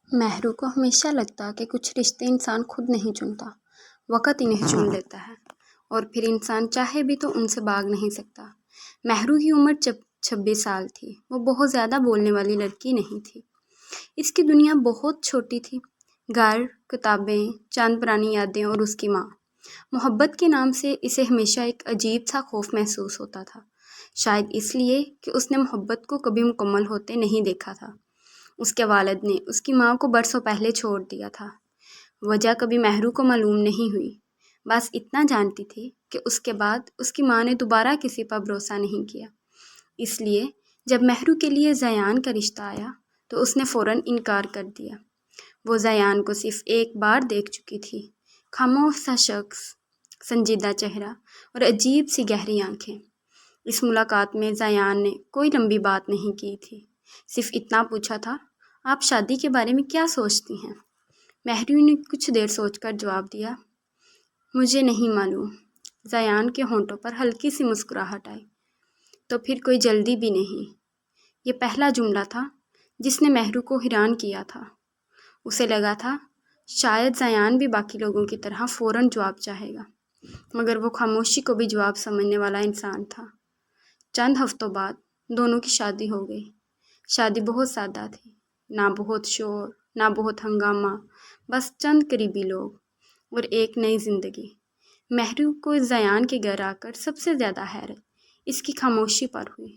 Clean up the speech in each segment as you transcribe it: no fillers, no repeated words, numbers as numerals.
مہرو کو ہمیشہ لگتا کہ کچھ رشتے انسان خود نہیں چنتا، وقت انہیں چن لیتا ہے، اور پھر انسان چاہے بھی تو ان سے بھاگ نہیں سکتا۔ مہرو کی عمر 26 سال تھی۔ وہ بہت زیادہ بولنے والی لڑکی نہیں تھی۔ اس کی دنیا بہت چھوٹی تھی۔ گھر، کتابیں، چند پرانی یادیں اور اس کی ماں۔ محبت کے نام سے اسے ہمیشہ ایک عجیب سا خوف محسوس ہوتا تھا، شاید اس لیے کہ اس نے محبت کو کبھی مکمل ہوتے نہیں دیکھا تھا۔ اس کے والد نے اس کی ماں کو برسوں پہلے چھوڑ دیا تھا۔ وجہ کبھی مہرو کو معلوم نہیں ہوئی، بس اتنا جانتی تھی کہ اس کے بعد اس کی ماں نے دوبارہ کسی پر بھروسہ نہیں کیا۔ اس لیے جب مہرو کے لیے زیان کا رشتہ آیا تو اس نے فوراً انکار کر دیا۔ وہ زیان کو صرف ایک بار دیکھ چکی تھی، خاموش سا شخص، سنجیدہ چہرہ اور عجیب سی گہری آنکھیں۔ اس ملاقات میں زیان نے کوئی لمبی بات نہیں کی تھی، صرف اتنا پوچھا تھا، آپ شادی کے بارے میں کیا سوچتی ہیں؟ مہرو نے کچھ دیر سوچ کر جواب دیا، مجھے نہیں معلوم۔ زیان کے ہونٹوں پر ہلکی سی مسکراہٹ آئی، تو پھر کوئی جلدی بھی نہیں۔ یہ پہلا جملہ تھا جس نے مہرو کو حیران کیا تھا۔ اسے لگا تھا شاید زیان بھی باقی لوگوں کی طرح فوراً جواب چاہے گا، مگر وہ خاموشی کو بھی جواب سمجھنے والا انسان تھا۔ چند ہفتوں بعد دونوں کی شادی ہو گئی۔ شادی بہت سادہ تھی، نہ بہت شور، نہ بہت ہنگامہ، بس چند قریبی لوگ اور ایک نئی زندگی۔ مہرو کو زیان کے گھر آ کر سب سے زیادہ حیرت اس کی خاموشی پر ہوئی۔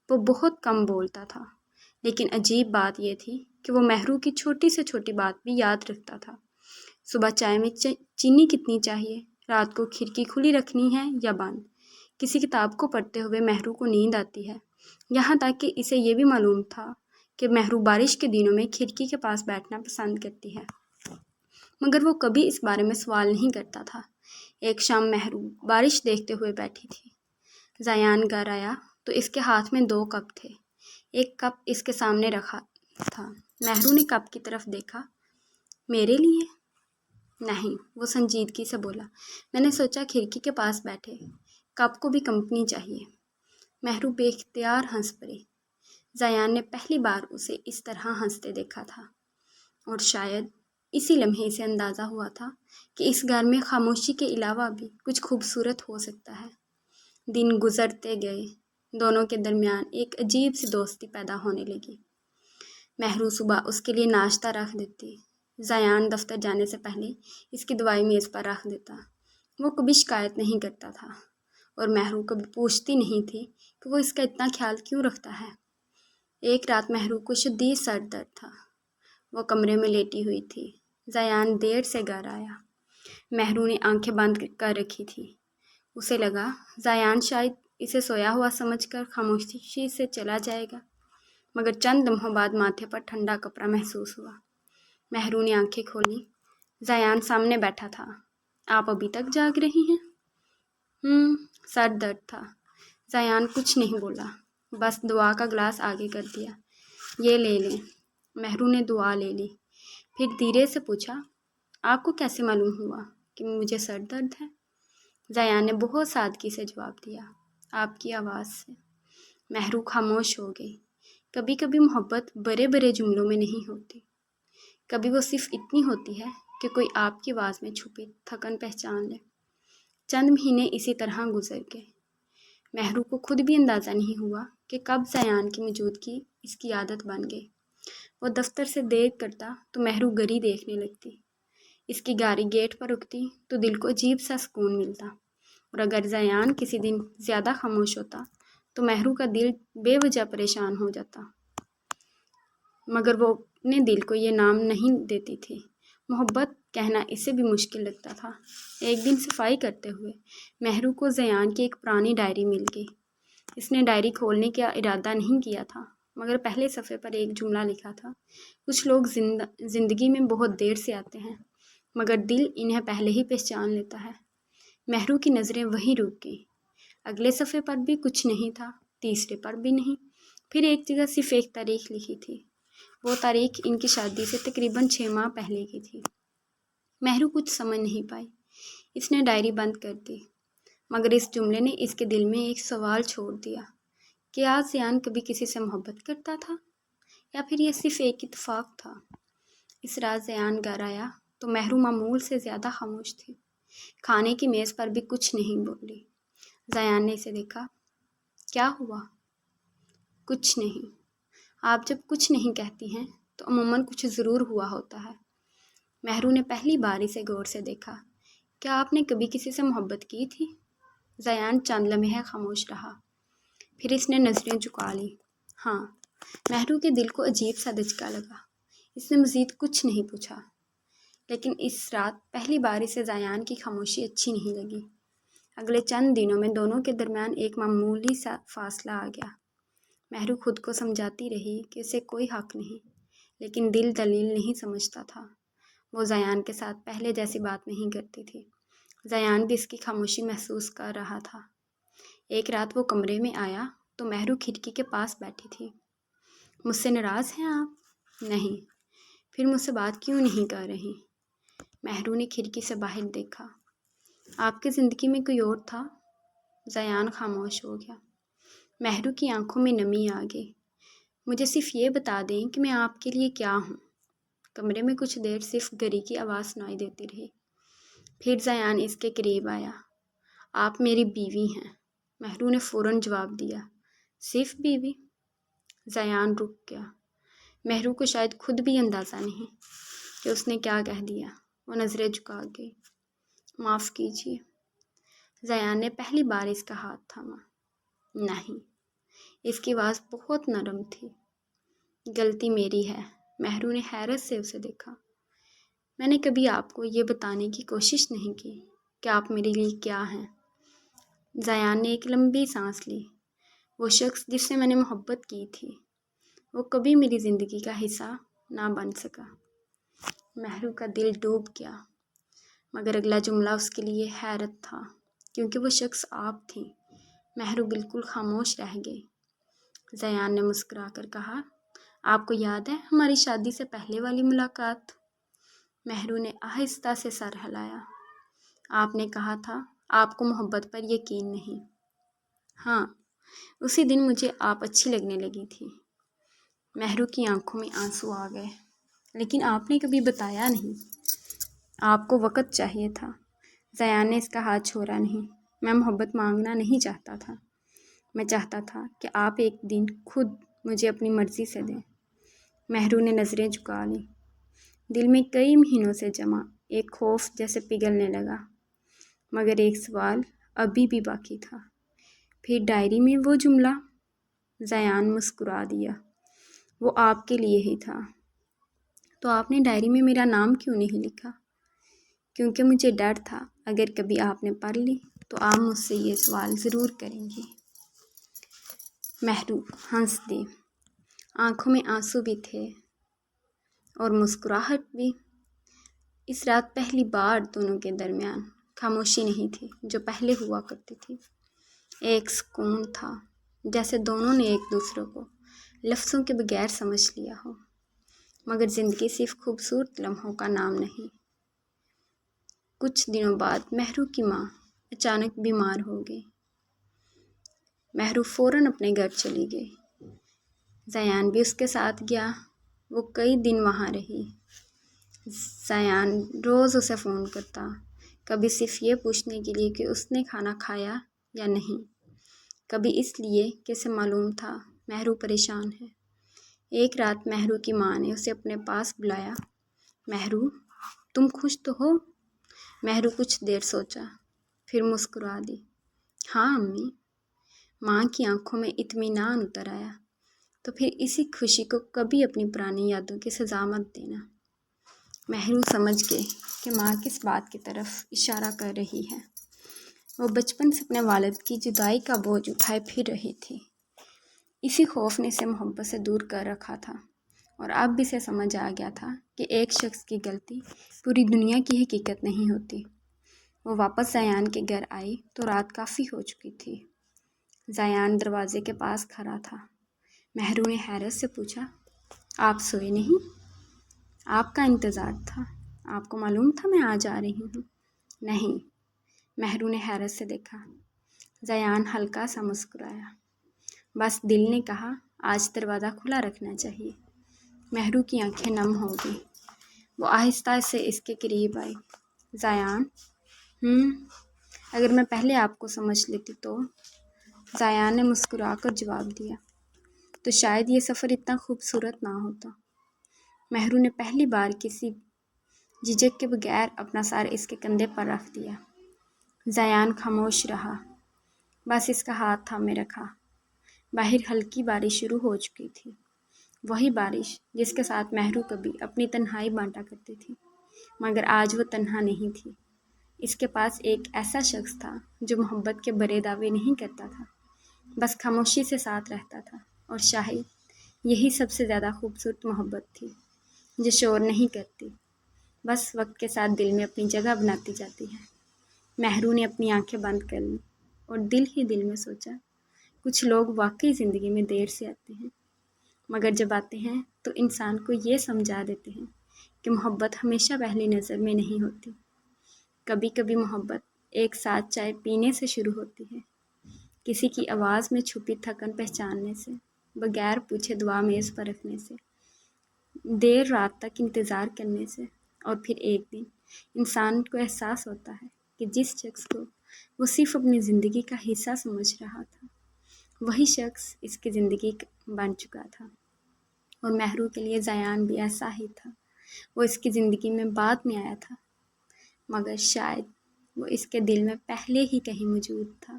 وہ بہت کم بولتا تھا، لیکن عجیب بات یہ تھی کہ وہ مہرو کی چھوٹی سے چھوٹی بات بھی یاد رکھتا تھا۔ صبح چائے میں چینی کتنی چاہیے، رات کو کھڑکی کھلی رکھنی ہے یا بند، کسی کتاب کو پڑھتے ہوئے مہرو کو نیند آتی ہے، یہاں تک کہ اسے یہ بھی معلوم تھا کہ مہرو بارش کے دنوں میں کھڑکی کے پاس بیٹھنا پسند کرتی ہے، مگر وہ کبھی اس بارے میں سوال نہیں کرتا تھا۔ ایک شام مہرو بارش دیکھتے ہوئے بیٹھی تھی۔ زیان گھر آیا تو اس کے ہاتھ میں 2 کپ تھے۔ ایک کپ اس کے سامنے رکھا تھا۔ مہرو نے کپ کی طرف دیکھا، میرے لیے؟ نہیں، وہ سنجیدگی سے بولا، میں نے سوچا کھڑکی کے پاس بیٹھے، کپ کو بھی کمپنی چاہیے۔ مہرو بے اختیار ہنس پڑی۔ زیان نے پہلی بار اسے اس طرح ہنستے دیکھا تھا، اور شاید اسی لمحے اسے اندازہ ہوا تھا کہ اس گھر میں خاموشی کے علاوہ بھی کچھ خوبصورت ہو سکتا ہے۔ دن گزرتے گئے، دونوں کے درمیان ایک عجیب سی دوستی پیدا ہونے لگی۔ مہرو صبح اس کے لیے ناشتہ رکھ دیتی، زیان دفتر جانے سے پہلے اس کی دوائی میز پر رکھ دیتا۔ وہ کبھی شکایت نہیں کرتا تھا، اور مہرو کبھی پوچھتی نہیں تھی کہ وہ اس کا اتنا خیال کیوں رکھتا ہے۔ ایک رات مہرو کو شدید سر درد تھا۔ وہ کمرے میں لیٹی ہوئی تھی۔ زیان دیر سے گھر آیا۔ مہرو نے آنکھیں بند کر رکھی تھی۔ اسے لگا زیان شاید اسے سویا ہوا سمجھ کر خاموشی سے چلا جائے گا، مگر چند لمحوں بعد ماتھے پر ٹھنڈا کپڑا محسوس ہوا۔ مہرو نے آنکھیں کھولی۔ زیان سامنے بیٹھا تھا۔ آپ ابھی تک جاگ رہی ہیں؟ سر درد تھا۔ زیان کچھ نہیں بولا، بس دعا کا گلاس آگے کر دیا۔ یہ لے لیں۔ مہرو نے دعا لے لی، پھر دھیرے سے پوچھا، آپ کو کیسے معلوم ہوا کہ مجھے سر درد ہے؟ زیان نے بہت سادگی سے جواب دیا، آپ کی آواز سے۔ مہرو خاموش ہو گئی۔ کبھی کبھی محبت بڑے بڑے جملوں میں نہیں ہوتی، کبھی وہ صرف اتنی ہوتی ہے کہ کوئی آپ کی آواز میں چھپی تھکن پہچان لے۔ چند مہینے اسی طرح گزر گئے۔ مہرو کو خود بھی اندازہ نہیں ہوا کہ کب زیان کی موجودگی اس کی عادت بن گئی۔ وہ دفتر سے دیر کرتا تو مہرو گھڑی دیکھنے لگتی۔ اس کی گاڑی گیٹ پر رکتی تو دل کو عجیب سا سکون ملتا، اور اگر زیان کسی دن زیادہ خاموش ہوتا تو مہرو کا دل بے وجہ پریشان ہو جاتا، مگر وہ اپنے دل کو یہ نام نہیں دیتی تھی۔ محبت کہنا اسے بھی مشکل لگتا تھا۔ ایک دن صفائی کرتے ہوئے مہرو کو زیان کی ایک پرانی ڈائری مل گئی۔ اس نے ڈائری کھولنے کا ارادہ نہیں کیا تھا، مگر پہلے صفحے پر ایک جملہ لکھا تھا، کچھ لوگ زندگی میں بہت دیر سے آتے ہیں، مگر دل انہیں پہلے ہی پہچان لیتا ہے۔ مہرو کی نظریں وہیں رک گئیں۔ اگلے صفحے پر بھی کچھ نہیں تھا، تیسرے پر بھی نہیں، پھر ایک جگہ صرف ایک تاریخ لکھی تھی۔ وہ تاریخ ان کی شادی سے تقریباً 6 ماہ پہلے کی تھی۔ مہرو کچھ سمجھ نہیں پائی۔ اس نے ڈائری بند کر دی، مگر اس جملے نے اس کے دل میں ایک سوال چھوڑ دیا، کیا زیان کبھی کسی سے محبت کرتا تھا، یا پھر یہ صرف ایک اتفاق تھا؟ اس رات زیان گھر آیا تو مہرو معمول سے زیادہ خاموش تھی۔ کھانے کی میز پر بھی کچھ نہیں بولی۔ زیان نے اسے دیکھا۔ کیا ہوا؟ کچھ نہیں۔ آپ جب کچھ نہیں کہتی ہیں تو عموماً کچھ ضرور ہوا ہوتا ہے۔ مہرو نے پہلی بار اسے غور سے دیکھا۔ کیا آپ نے کبھی کسی سے محبت کی تھی؟ زیان چند لمحے خاموش رہا، پھر اس نے نظریں جھکا لی۔ ہاں۔ مہرو کے دل کو عجیب سا دھچکا لگا۔ اس نے مزید کچھ نہیں پوچھا، لیکن اس رات پہلی بار اسے زیان کی خاموشی اچھی نہیں لگی۔ اگلے چند دنوں میں دونوں کے درمیان ایک معمولی سا فاصلہ آ گیا۔ مہرو خود کو سمجھاتی رہی کہ اسے کوئی حق نہیں، لیکن دل دلیل نہیں سمجھتا تھا۔ وہ زیان کے ساتھ پہلے جیسی بات نہیں کرتی تھی۔ زیان بھی اس کی خاموشی محسوس کر رہا تھا۔ ایک رات وہ کمرے میں آیا تو مہرو کھڑکی کے پاس بیٹھی تھی۔ مجھ سے ناراض ہیں آپ؟ نہیں۔ پھر مجھ سے بات کیوں نہیں کر رہی؟ مہرو نے کھڑکی سے باہر دیکھا۔ آپ کی زندگی میں کوئی اور تھا؟ زیان خاموش ہو گیا۔ مہرو کی آنکھوں میں نمی آ گئی۔ مجھے صرف یہ بتا دیں کہ میں آپ کے لیے کیا ہوں۔ کمرے میں کچھ دیر صرف گھڑی کی آواز سنائی دیتی رہی۔ پھر زیان اس کے قریب آیا۔ آپ میری بیوی ہیں۔ مہرو نے فوراً جواب دیا۔ صرف بیوی؟ زیان رک گیا۔ مہرو کو شاید خود بھی اندازہ نہیں کہ اس نے کیا کہہ دیا۔ وہ نظریں جھکا گئی۔ معاف کیجیے۔ زیان نے پہلی بار اس کا ہاتھ تھاما۔ نہیں۔ اس کی آواز بہت نرم تھی۔ غلطی میری ہے۔ مہرو نے حیرت سے اسے دیکھا۔ میں نے کبھی آپ کو یہ بتانے کی کوشش نہیں کی کہ آپ میرے لیے کیا ہیں۔ زیان نے ایک لمبی سانس لی۔ وہ شخص جس سے میں نے محبت کی تھی، وہ کبھی میری زندگی کا حصہ نہ بن سکا۔ مہرو کا دل ڈوب گیا، مگر اگلا جملہ اس کے لیے حیرت تھا، کیونکہ وہ شخص آپ تھی۔ مہرو بالکل خاموش رہ گئی۔ زیان نے مسکرا کر کہا، آپ کو یاد ہے ہماری شادی سے پہلے والی ملاقات؟ مہرو نے آہستہ سے سر ہلایا۔ آپ نے کہا تھا آپ کو محبت پر یقین نہیں۔ ہاں، اسی دن مجھے آپ اچھی لگنے لگی تھی۔ مہرو کی آنکھوں میں آنسو آ گئے۔ لیکن آپ نے کبھی بتایا نہیں۔ آپ کو وقت چاہیے تھا۔ زیان نے اس کا ہاتھ چھوڑا نہیں۔ میں محبت مانگنا نہیں چاہتا تھا۔ میں چاہتا تھا کہ آپ ایک دن خود مجھے اپنی مرضی سے دیں۔ مہرو نے نظریں جھکا لی۔ دل میں کئی مہینوں سے جمع ایک خوف جیسے پگھلنے لگا، مگر ایک سوال ابھی بھی باقی تھا۔ پھر ڈائری میں وہ جملہ؟ زیان مسکرا دیا۔ وہ آپ کے لیے ہی تھا۔ تو آپ نے ڈائری میں میرا نام کیوں نہیں لکھا؟ کیونکہ مجھے ڈر تھا اگر کبھی آپ نے پڑھ لی تو آپ مجھ سے یہ سوال ضرور کریں گی۔ مہرو ہنس دی۔ آنکھوں میں آنسو بھی تھے اور مسکراہٹ بھی۔ اس رات پہلی بار دونوں کے درمیان خاموشی نہیں تھی جو پہلے ہوا کرتی تھی۔ ایک سکون تھا، جیسے دونوں نے ایک دوسرے کو لفظوں کے بغیر سمجھ لیا ہو۔ مگر زندگی صرف خوبصورت لمحوں کا نام نہیں۔ کچھ دنوں بعد مہرو کی ماں اچانک بیمار ہو گئی۔ مہرو فوراً اپنے گھر چلی گئی۔ زیان بھی اس کے ساتھ گیا۔ وہ کئی دن وہاں رہی۔ زیان روز اسے فون کرتا، کبھی صرف یہ پوچھنے کے لیے کہ اس نے کھانا کھایا یا نہیں، کبھی اس لیے کہ اسے معلوم تھا مہرو پریشان ہے۔ ایک رات مہرو کی ماں نے اسے اپنے پاس بلایا۔ مہرو، تم خوش تو ہو؟ مہرو کچھ دیر سوچا، پھر مسکرا دی۔ ہاں امی۔ ماں کی آنکھوں میں اطمینان اتر آیا۔ تو پھر اسی خوشی کو کبھی اپنی پرانی یادوں کی سزا مت دینا۔ مہرو سمجھ گئی کہ ماں کس بات کی طرف اشارہ کر رہی ہے۔ وہ بچپن سے اپنے والد کی جدائی کا بوجھ اٹھائے پھر رہی تھی۔ اسی خوف نے اسے محبت سے دور کر رکھا تھا، اور اب بھی اسے سمجھ آ گیا تھا کہ ایک شخص کی غلطی پوری دنیا کی حقیقت نہیں ہوتی۔ وہ واپس زیان کے گھر آئی تو رات کافی ہو چکی تھی۔ زیان دروازے کے پاس کھڑا تھا۔ مہرو نے حیرت سے پوچھا، آپ سوئے نہیں؟ آپ کا انتظار تھا۔ آپ کو معلوم تھا میں آ جا رہی ہوں؟ نہیں۔ مہرو نے حیرت سے دیکھا۔ زیان ہلکا سا مسکرایا۔ بس دل نے کہا آج دروازہ کھلا رکھنا چاہیے۔ مہرو کی آنکھیں نم ہو گئی۔ وہ آہستہ سے اس کے قریب آئی۔ زیان، اگر میں پہلے آپ کو سمجھ لیتی تو؟ زیان نے مسکرا کر جواب دیا۔ تو شاید یہ سفر اتنا خوبصورت نہ ہوتا۔ مہرو نے پہلی بار کسی جھجک کے بغیر اپنا سر اس کے کندھے پر رکھ دیا۔ زیان خاموش رہا، بس اس کا ہاتھ تھامے رکھا۔ باہر ہلکی بارش شروع ہو چکی تھی، وہی بارش جس کے ساتھ مہرو کبھی اپنی تنہائی بانٹا کرتی تھی، مگر آج وہ تنہا نہیں تھی۔ اس کے پاس ایک ایسا شخص تھا جو محبت کے بڑے دعوے نہیں کرتا تھا، بس خاموشی سے ساتھ رہتا تھا، اور شاید یہی سب سے زیادہ خوبصورت محبت تھی، جو شور نہیں کرتی، بس وقت کے ساتھ دل میں اپنی جگہ بناتی جاتی ہے۔ مہرو نے اپنی آنکھیں بند کر لیں اور دل ہی دل میں سوچا، کچھ لوگ واقعی زندگی میں دیر سے آتے ہیں، مگر جب آتے ہیں تو انسان کو یہ سمجھا دیتے ہیں کہ محبت ہمیشہ پہلی نظر میں نہیں ہوتی۔ کبھی کبھی محبت ایک ساتھ چائے پینے سے شروع ہوتی ہے، کسی کی آواز میں چھپی تھکن پہچاننے سے، بغیر پوچھے دعا میز پر رکھنے سے، دیر رات تک انتظار کرنے سے، اور پھر ایک دن انسان کو احساس ہوتا ہے کہ جس شخص کو وہ صرف اپنی زندگی کا حصہ سمجھ رہا تھا، وہی شخص اس کی زندگی بن چکا تھا۔ اور مہرو کے لیے زیان بھی ایسا ہی تھا۔ وہ اس کی زندگی میں بعد میں آیا تھا، مگر شاید وہ اس کے دل میں پہلے ہی کہیں موجود تھا۔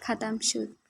ختم شد۔